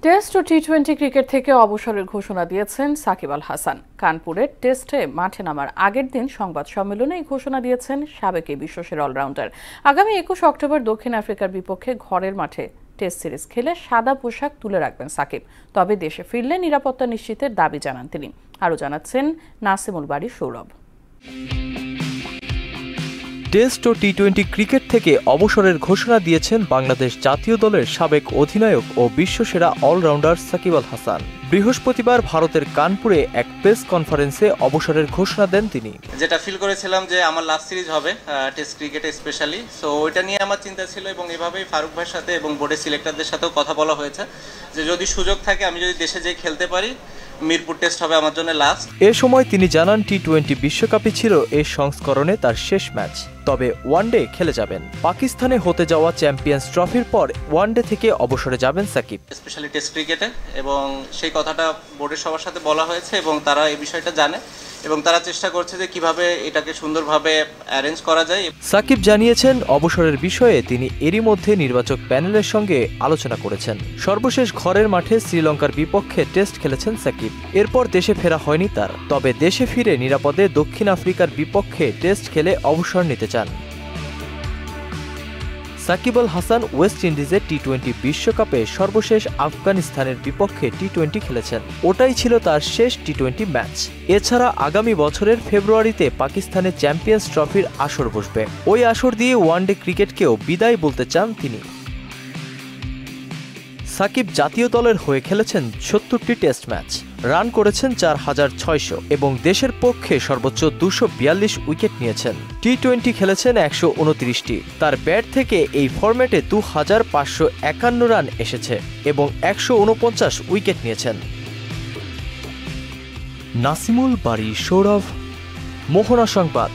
Test ও টি-20 cricket থেকে অবসরের ঘোষণা দিয়েছেন সাকিব আল হাসান। কানপুরের টেস্টে মাঠে নামার আগের দিন সংবাদ সম্মেলনে এই ঘোষণা দিয়েছেন সাবেক এই বিশ্বসেরা অলরাউন্ডার। আগামী 21 অক্টোবর দক্ষিণ আফ্রিকার বিপক্ষে ঘরের মাঠে টেস্ট সিরিজ খেলে সাদা পোশাক তুলে রাখবেন সাকিব। তবে দেশে ফিরলে নিরাপত্তা নিশ্চিতের দাবি জানান তিনি। আরও জানাচ্ছেন নাসিমুল বাড়ি সৌরভ। টেস্ট ও টি-20 ক্রিকেট থেকে অবসরের ঘোষণা দিয়েছেন বাংলাদেশ জাতীয় দলের সাবেক অধিনায়ক ও বিশ্বসেরা অলরাউন্ডার সাকিব আল হাসান। বৃহস্পতিবার ভারতের কানপুরে এক প্রেস কনফারেন্সে অবসরের ঘোষণা দেন তিনি। যেটা ফিল করেছিলাম যে আমার লাস্ট সিরিজ হবে টেস্ট ক্রিকেটে স্পেশালি, সো ওইটা নিয়ে আমার চিন্তা ছিল এবং এভাবেই ফারুক ভাইয়ের সাথে এবং বোর্ডের সিলেক্টরদের সাথেও কথা বলা হয়েছে যে যদি সুযোগ থাকে আমি যদি দেশে যেয়ে খেলতে পারি, মিরপুর টেস্ট হবে আমার জন্য লাস্ট। এ সময় তিনি জানান টি-20 বিশ্বকাপই ছিল এই সংস্করণে তার শেষ ম্যাচ, তবে ওয়ানডে খেলে যাবেন। পাকিস্তানে হতে যাওয়া চ্যাম্পিয়ন্স ট্রফির পর ওয়ানডে থেকে অবসরে যাবেন সাকিব, স্পেশালি টেস্ট ক্রিকেটে, এবং সেই কথাটা বোর্ডের সবার সাথে বলা হয়েছে এবং তারা এই বিষয়টা জানে এবং তারা চেষ্টা করছে যে কিভাবে এটাকে সুন্দরভাবে অ্যারেঞ্জ করা যায়। সাকিব জানিয়েছেন অবসরের বিষয়ে তিনি এরই মধ্যে নির্বাচক প্যানেলের সঙ্গে আলোচনা করেছেন। সর্বশেষ ঘরের মাঠে শ্রীলঙ্কার বিপক্ষে টেস্ট খেলেছেন সাকিব। এরপর দেশে ফেরা হয়নি তার, তবে দেশে ফিরে নিরাপদে দক্ষিণ আফ্রিকার বিপক্ষে টেস্ট খেলে অবসর নিতে চান। সাকিব আল হাসান ওয়েস্ট ইন্ডিজের টি-20 বিশ্বকাপে সর্বশেষ আফগানিস্তানের বিপক্ষে টি-20 খেলেছেন। ওটাই ছিল তার শেষ টি-20 ম্যাচ। এছাড়া আগামী বছরের ফেব্রুয়ারিতে পাকিস্তানে চ্যাম্পিয়ন্স ট্রফির আসর বসবে। ওই আসর দিয়ে ওয়ানডে ক্রিকেটকেও বিদায় বলতে চান তিনি। সাকিব জাতীয় দলের হয়ে খেলেছেন ৭০টি টেস্ট ম্যাচ, রান করেছেন ৪,৬০০ এবং দেশের পক্ষে সর্বোচ্চ ২৪২ উইকেট নিয়েছেন। টি-20 খেলেছেন ১২৯টি। তার ব্যাট থেকে এই ফরম্যাটে ২,৫৫১ রান এসেছে এবং ১৪৯ উইকেট নিয়েছেন। নাসিমুল বাড়ি সৌরভ, মোহনা সংবাদ।